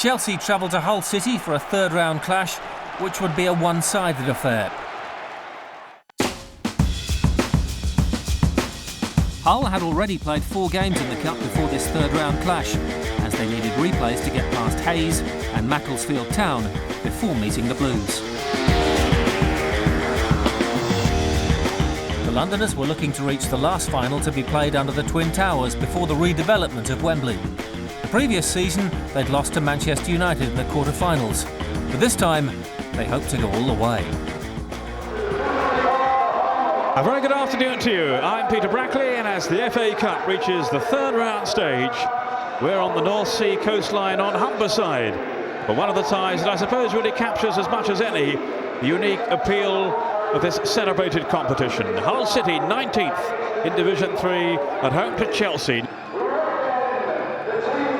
Chelsea travel to Hull City for a third-round clash, which would be a one-sided affair. Hull had already played 4 games in the Cup before this third-round clash, as they needed replays to get past Hayes and Macclesfield Town before meeting the Blues. The Londoners were looking to reach the last final to be played under the Twin Towers before the redevelopment of Wembley. The previous season, they'd lost to Manchester United in the quarter-finals, but this time they hope to go all the way. A very good afternoon to you. I'm Peter Brackley, and as the FA Cup reaches the third-round stage, we're on the North Sea coastline on Humberside. But one of the ties that I suppose really captures as much as any the unique appeal of this celebrated competition. Hull City 19th in Division 3 at home to Chelsea.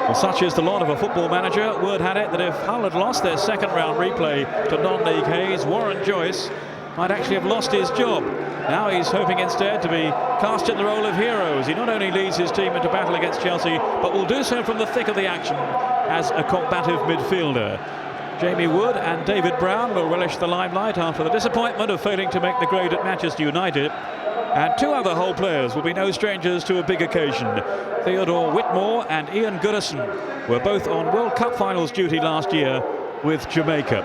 Well, such is the lot of a football manager. Word had it that if Hull had lost their second-round replay to non-league Hayes, Warren Joyce might actually have lost his job. Now he's hoping instead to be cast in the role of heroes. He not only leads his team into battle against Chelsea, but will do so from the thick of the action as a combative midfielder. Jamie Wood and David Brown will relish the limelight after the disappointment of failing to make the grade at Manchester United. And 2 other Hull players will be no strangers to a big occasion. Theodore Whitmore and Ian Goodison were both on World Cup finals duty last year with Jamaica.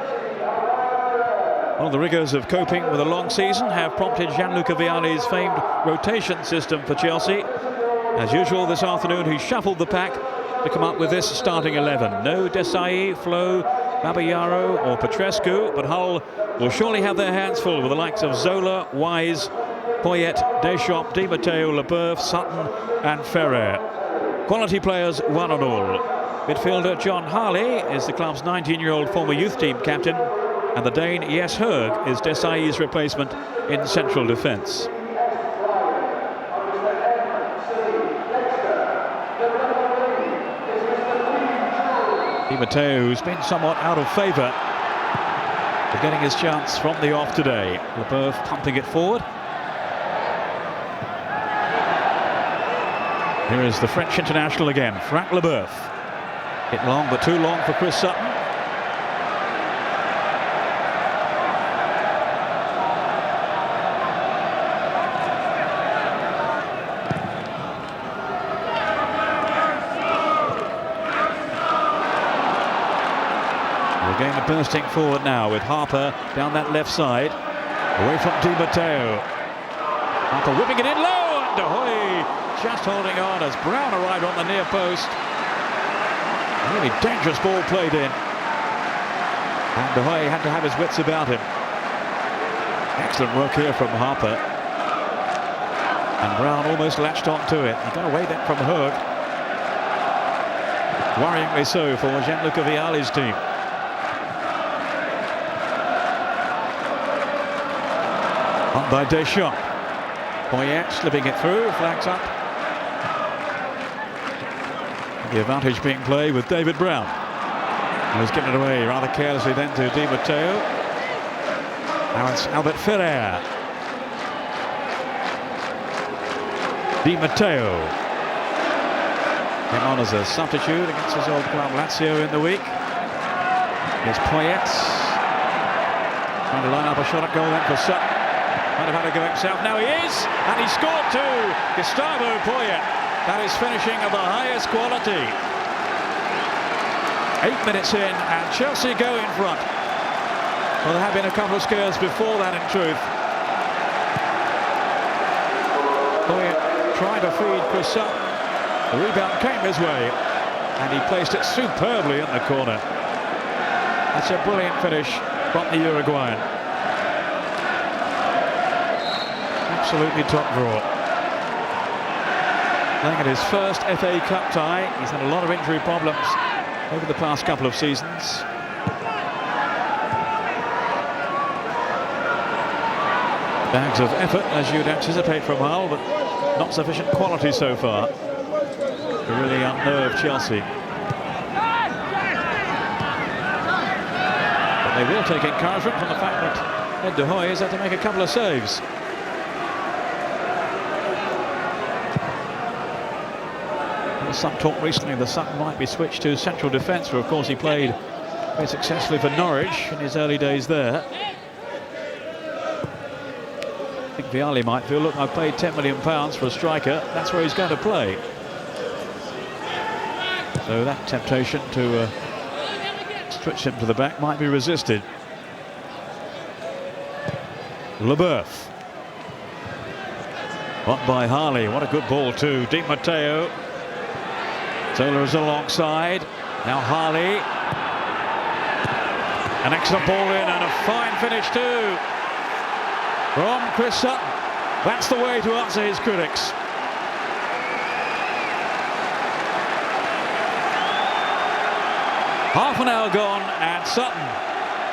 One of the rigours of coping with a long season have prompted Gianluca Vialli's famed rotation system for Chelsea. As usual this afternoon, he shuffled the pack to come up with this starting 11. No Desai, Flo, Babayaro or Petrescu, but Hull will surely have their hands full with the likes of Zola, Wise, Poyet, Deschamps, Di Matteo, Leboeuf, Sutton and Ferrer. Quality players, one and all. Midfielder John Harley is the club's 19-year-old former youth team captain, and the Dane Jes Høeg is Desai's replacement in central defence. Di Matteo, who's been somewhat out of favour, is getting his chance from the off today. Leboeuf pumping it forward. Here is the French international again, Frank Leboeuf. Hit long, but too long for Chris Sutton. Again, bursting forward now with Harper down that left side, away from Di Matteo. Harper whipping it in low, and De Goey just holding on as Brown arrived on the near post. A really dangerous ball played in, and De Goey had to have his wits about him. Excellent work here from Harper, and Brown almost latched onto it. He got away then from Høeg. Worryingly so for Gianluca Vialli's team. On by Deschamps. Poyet slipping it through, flags up. The advantage being played with David Brown. He was given it away rather carelessly then to Di Matteo. Now it's Albert Ferrer. Di Matteo came on as a substitute against his old club Lazio in the week. Here's Poyet. Trying to line up a shot at goal then for Sutton. Might have had to go himself. Now he is, and he scored too. Gustavo Poyet. That is finishing of the highest quality. 8 minutes in, and Chelsea go in front. Well, there have been a couple of scares before that, in truth. Poyet tried to feed Chris Sutton. The rebound came his way, and he placed it superbly in the corner. That's a brilliant finish from the Uruguayan. Absolutely top draw. Playing at his first FA Cup tie. He's had a lot of injury problems over the past couple of seasons. Bags of effort, as you'd anticipate from Hull, but not sufficient quality so far to really unnerve Chelsea. But they will take encouragement from the fact that Ed De Goey has had to make a couple of saves. There's some talk recently that Sutton might be switched to central defence, where of course he played very successfully for Norwich in his early days there. I think Vialli might feel, look, I've paid £10 million for a striker, that's where he's going to play. So that temptation to switch him to the back might be resisted. Leboeuf. What by Harley, what a good ball too. Di Matteo. Zola is alongside. Now Harley. An excellent ball in and a fine finish too from Chris Sutton. That's the way to answer his critics. Half an hour gone and Sutton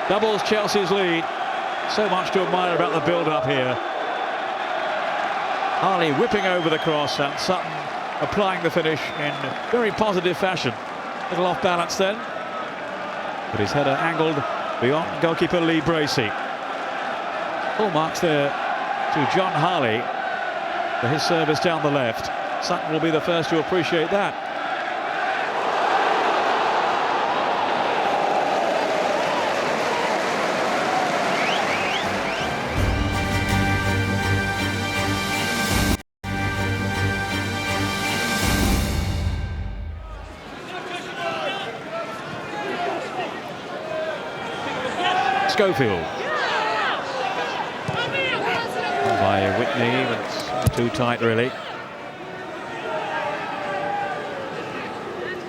doubles Chelsea's lead. So much to admire about the build-up here. Harley whipping over the cross and Sutton applying the finish in very positive fashion. A little off balance then, but his header angled beyond goalkeeper Lee Bracey. Full marks there to John Harley for his service down the left. Sutton will be the first to appreciate that. Schofield by Whitney, but too tight really.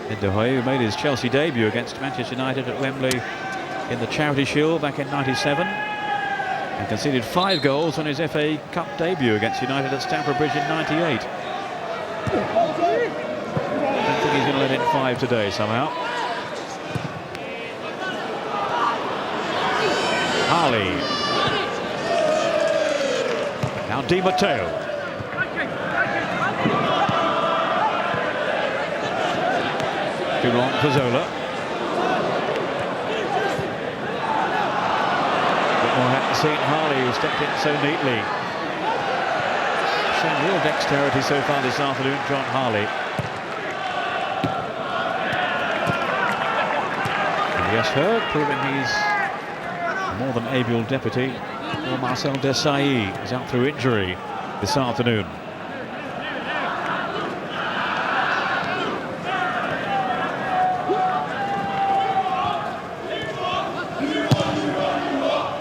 Ndiaye, who made his Chelsea debut against Manchester United at Wembley in the Charity Shield back in '97 and conceded 5 goals on his FA Cup debut against United at Stamford Bridge in '98. I don't think he's going to let in 5 today somehow. Harley. Now Di Matteo. Too long for Zola. But more hadn't seen Harley, who stepped in so neatly. Showing real dexterity so far this afternoon, John Harley. And yes, Herb proving he's more than able deputy. Well, Marcel Desailly is out through injury this afternoon.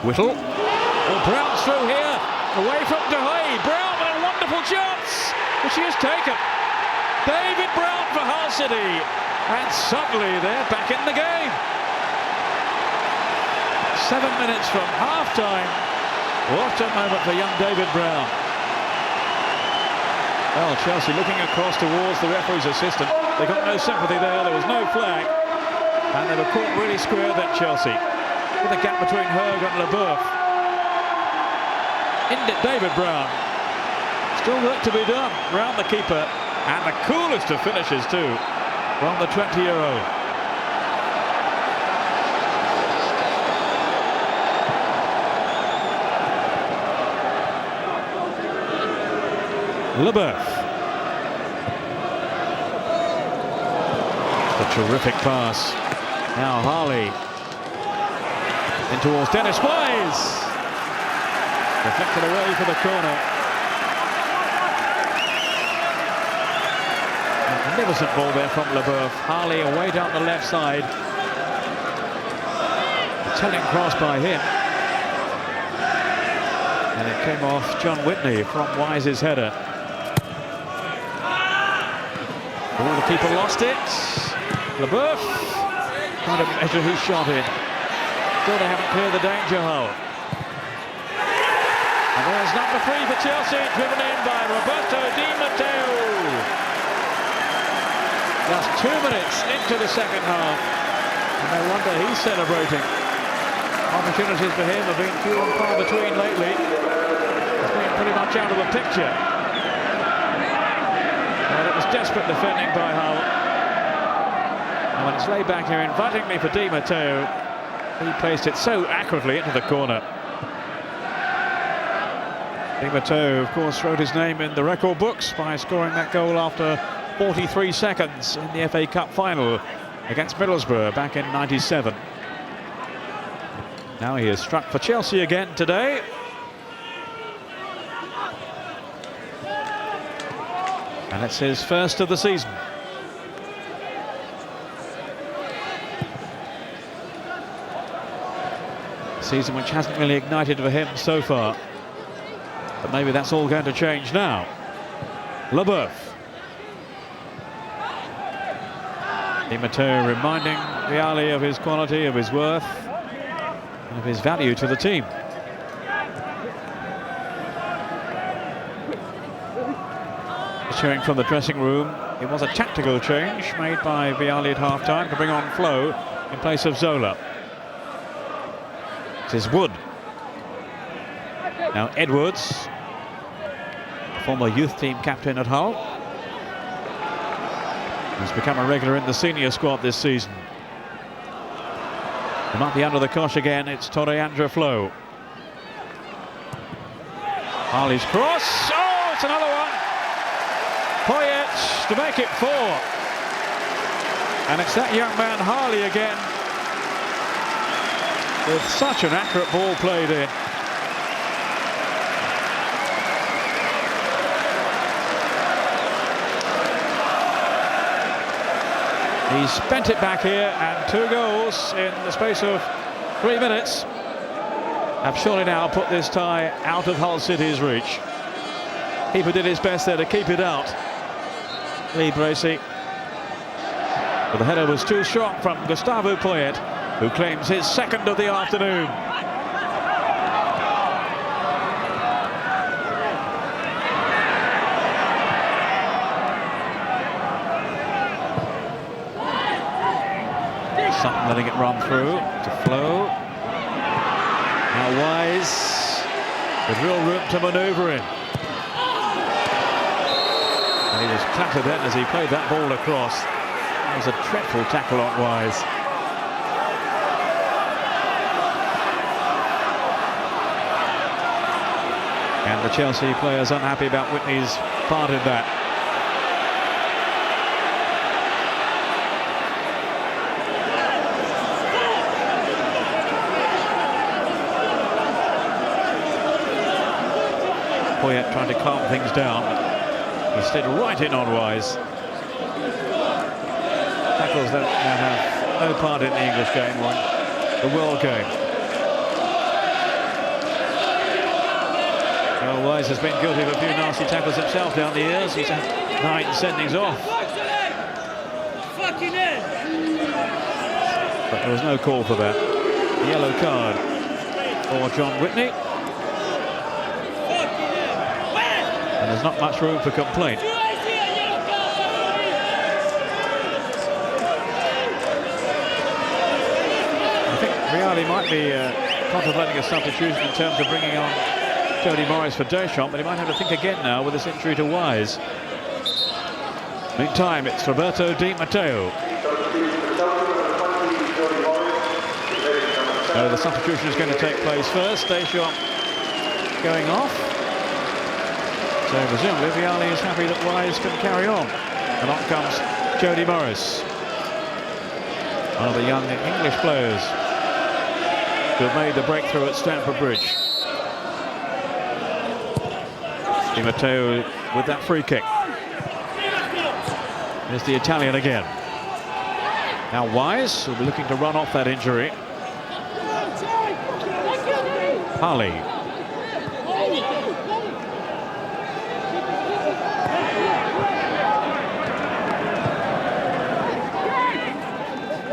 Whittle. Oh, Brown's through here. Away from De Gea. Brown with a wonderful chance, which he has taken. David Brown for Hull City. And suddenly they're back in the game. 7 minutes from half-time. What a moment for young David Brown. Well, Chelsea looking across towards the referee's assistant. They got no sympathy there was no flag. And they were caught really square then, Chelsea. With a gap between Herg and Leboeuf. Into David Brown. Still work to be done round the keeper. And the coolest of finishes too, from the 20-year-old. Leboeuf. A terrific pass. Now Harley. In towards Dennis Wise. Deflected away for the corner. A magnificent ball there from Leboeuf. Harley away down the left side. A telling cross by him. And it came off John Whitney from Wise's header. Oh, the keeper lost it. Leboeuf trying to measure his shot in. Still they haven't cleared the danger hole. And there's number 3 for Chelsea, driven in by Roberto Di Matteo. Just 2 minutes into the second half. And no wonder he's celebrating. Opportunities for him have been few and far between lately. He's been pretty much out of the picture. It was desperate defending by Hull. And when it's laid back here invitingly for Di Matteo, he placed it so accurately into the corner. Di Matteo, of course, wrote his name in the record books by scoring that goal after 43 seconds in the FA Cup final against Middlesbrough back in '97. Now he is struck for Chelsea again today. And it's his first of the season. A season which hasn't really ignited for him so far. But maybe that's all going to change now. Leboeuf. Di Matteo reminding Vialli of his quality, of his worth, and of his value to the team. Cheering from the dressing room. It was a tactical change made by Vialli at half-time to bring on Flo in place of Zola. It is Wood. Now Edwards, former youth team captain at Hull. He's become a regular in the senior squad this season. He might be under the cosh again. It's Torreandra Flo. Harley's cross. Oh, it's another one. Poyet to make it 4. And it's that young man Harley again, with such an accurate ball played in. He's spent it back here, and 2 goals in the space of 3 minutes have surely now put this tie out of Hull City's reach. Keeper did his best there to keep it out. Lee Bracey. But the header was too strong from Gustavo Poyet, who claims his second of the afternoon. Sutton letting it run through to Flo. Now Wise with real room to manoeuvre in. And he was clattered then as he played that ball across. That was a dreadful tackle on Wise. And the Chelsea players unhappy about Whitney's part in that. Poyet trying to calm things down. He slid right in on Wise. Tackles that have no part in the English game or the world game. Well, Wise has been guilty of a few nasty tackles himself down the years. He's had 9 sendings off. But there was no call for that. A yellow card for John Whitney. And there's not much room for complaint. I think Vialli might be contemplating a substitution in terms of bringing on Jody Morris for Deschamps, but he might have to think again now with this injury to Wise. Meantime, it's Roberto Di Matteo. So the substitution is going to take place first. Deschamps going off. So presumably Vialli is happy that Wise can carry on. And on comes Jody Morris, one of the young English players who have made the breakthrough at Stamford Bridge. Di Matteo with that free kick. There's the Italian again. Now Wise will be looking to run off that injury. Harley.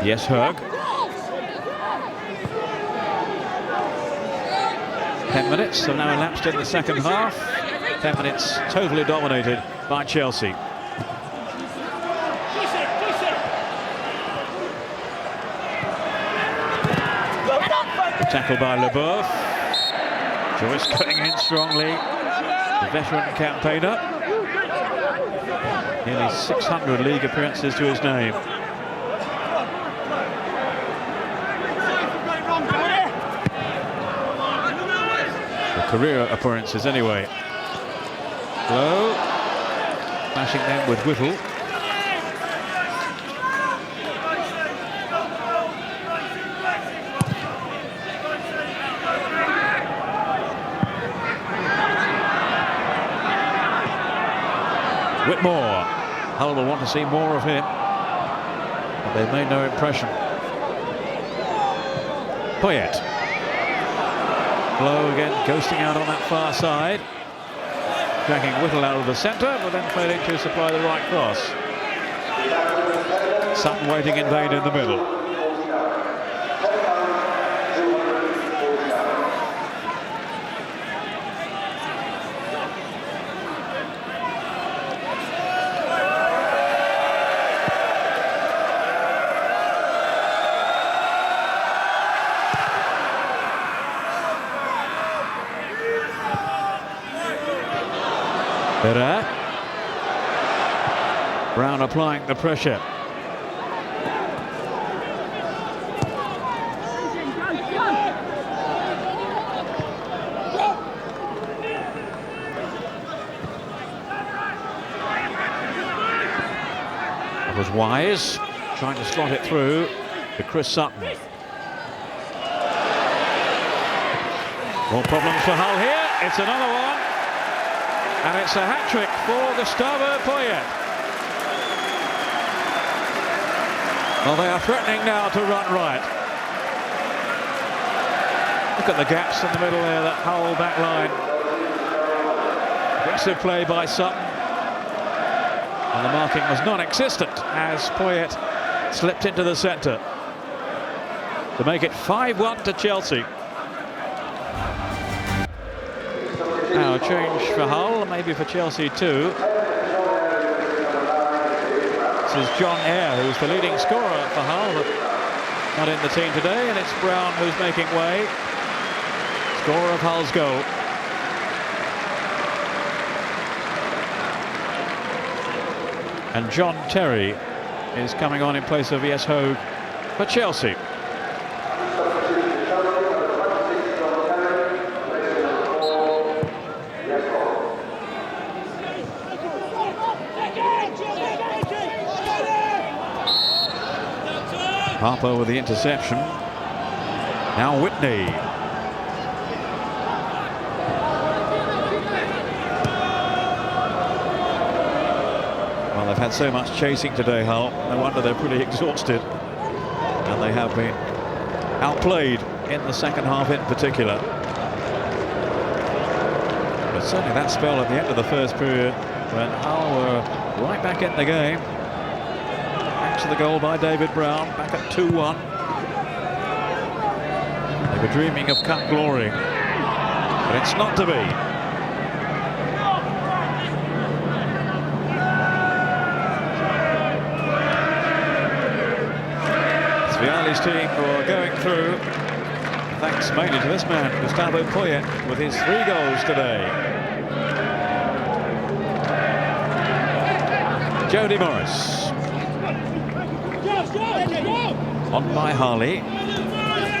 Yes, Hurg. 10 minutes have now elapsed in the second half. 10 minutes totally dominated by Chelsea. Tackle by Leboeuf. Joyce cutting in strongly. The veteran campaigner. Nearly 600 league appearances to his name. Career appearances anyway. Low, flashing them with Whittle. Whitmore. Hull will want to see more of him, but they've made no impression. Poyet. Lowe again ghosting out on that far side. Dragging Whittle out of the centre, but then failing to supply the right cross. Sutton waiting in vain in the middle. Better. Brown applying the pressure. It was Wise trying to slot it through to Chris Sutton. More problems for Hull here. It's another one. And it's a hat-trick for Gustavo Poyet. Well, they are threatening now to run right. Look at the gaps in the middle there, that Hull back line. Aggressive play by Sutton. And the marking was non-existent as Poyet slipped into the centre to make it 5-1 to Chelsea. Now a change for Hull, maybe for Chelsea too. This is John Eyre, who's the leading scorer for Hull, but not in the team today, and it's Brown who's making way. Scorer of Hull's goal. And John Terry is coming on in place of Yes Hogue for Chelsea. Harper with the interception. Now Whitney. Well, they've had so much chasing today, Hull. No wonder they're pretty exhausted. And they have been outplayed in the second half in particular. But certainly that spell at the end of the first period when Hull were right back in the game. To the goal by David Brown, back at 2-1. They were dreaming of cup glory, but it's not to be. It's Vialli's team who are going through, thanks mainly to this man, Gustavo Poyet, with his 3 goals today. Jody Morris. On by Harley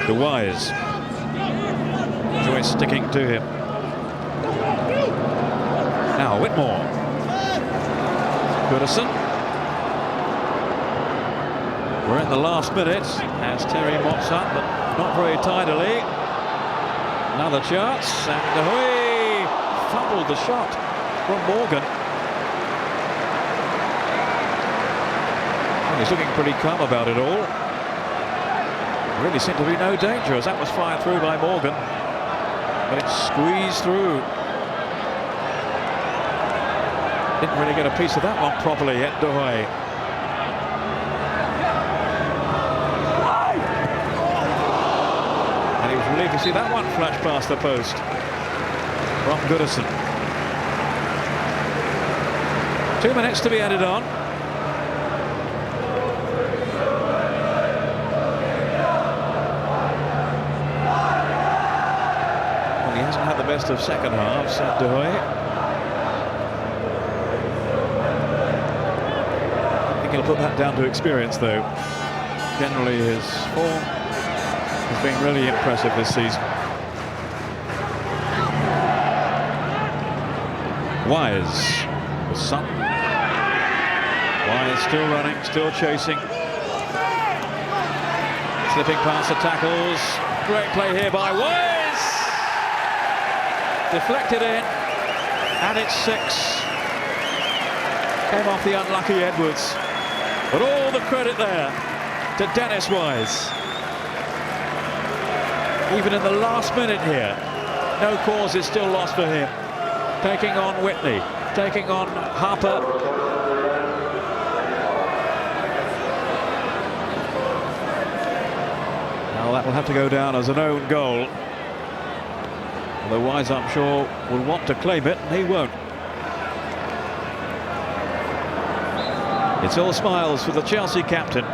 to Wise. Joyce sticking to him. Now Whitmore. Goodison. We're in the last minute as Terry mops up, but not very tidily. Another chance, and away! Fumbled the shot from Morgan. And he's looking pretty calm about it all. Really seemed to be no danger as that was fired through by Morgan, but it squeezed through. Didn't really get a piece of that one properly yet, Dohey. And he was relieved to see that one flash past the post from Goodison. 2 minutes to be added on. Best of second half, said Dohey. I think he'll put that down to experience, though. Generally, his form has been really impressive this season. Wise with Sutton. Wise still running, still chasing. Slipping past the tackles. Great play here by Wise. Deflected in, and it's 6. Came off the unlucky Edwards. But all the credit there to Dennis Wise. Even in the last minute here, no cause is still lost for him. Taking on Whitney, taking on Harper. Now that will have to go down as an own goal. Although Wise, I'm sure, will want to claim it, and he won't. It's all smiles for the Chelsea captain.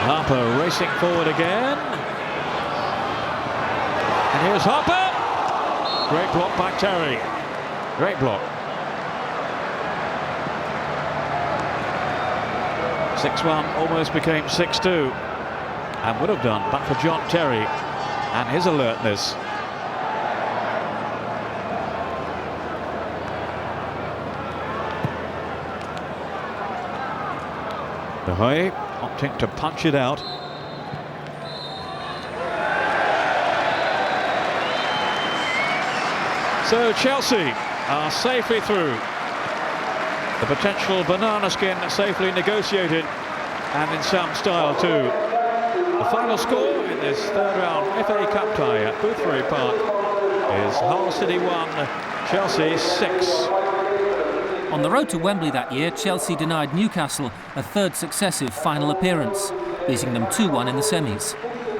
Harper racing forward again. And here's Harper. Great block by Terry. Great block. 6-1 almost became 6-2. And would have done but for John Terry and his alertness. De Gea opting to punch it out. So Chelsea are safely through. The potential banana skin safely negotiated, and in some style too. The final score in this third round FA Cup tie at Boothbury Park is Hull City 1, Chelsea 6. On the road to Wembley that year, Chelsea denied Newcastle a third successive final appearance, beating them 2-1 in the semis.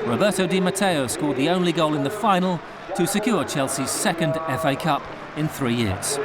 Roberto Di Matteo scored the only goal in the final to secure Chelsea's second FA Cup in 3 years.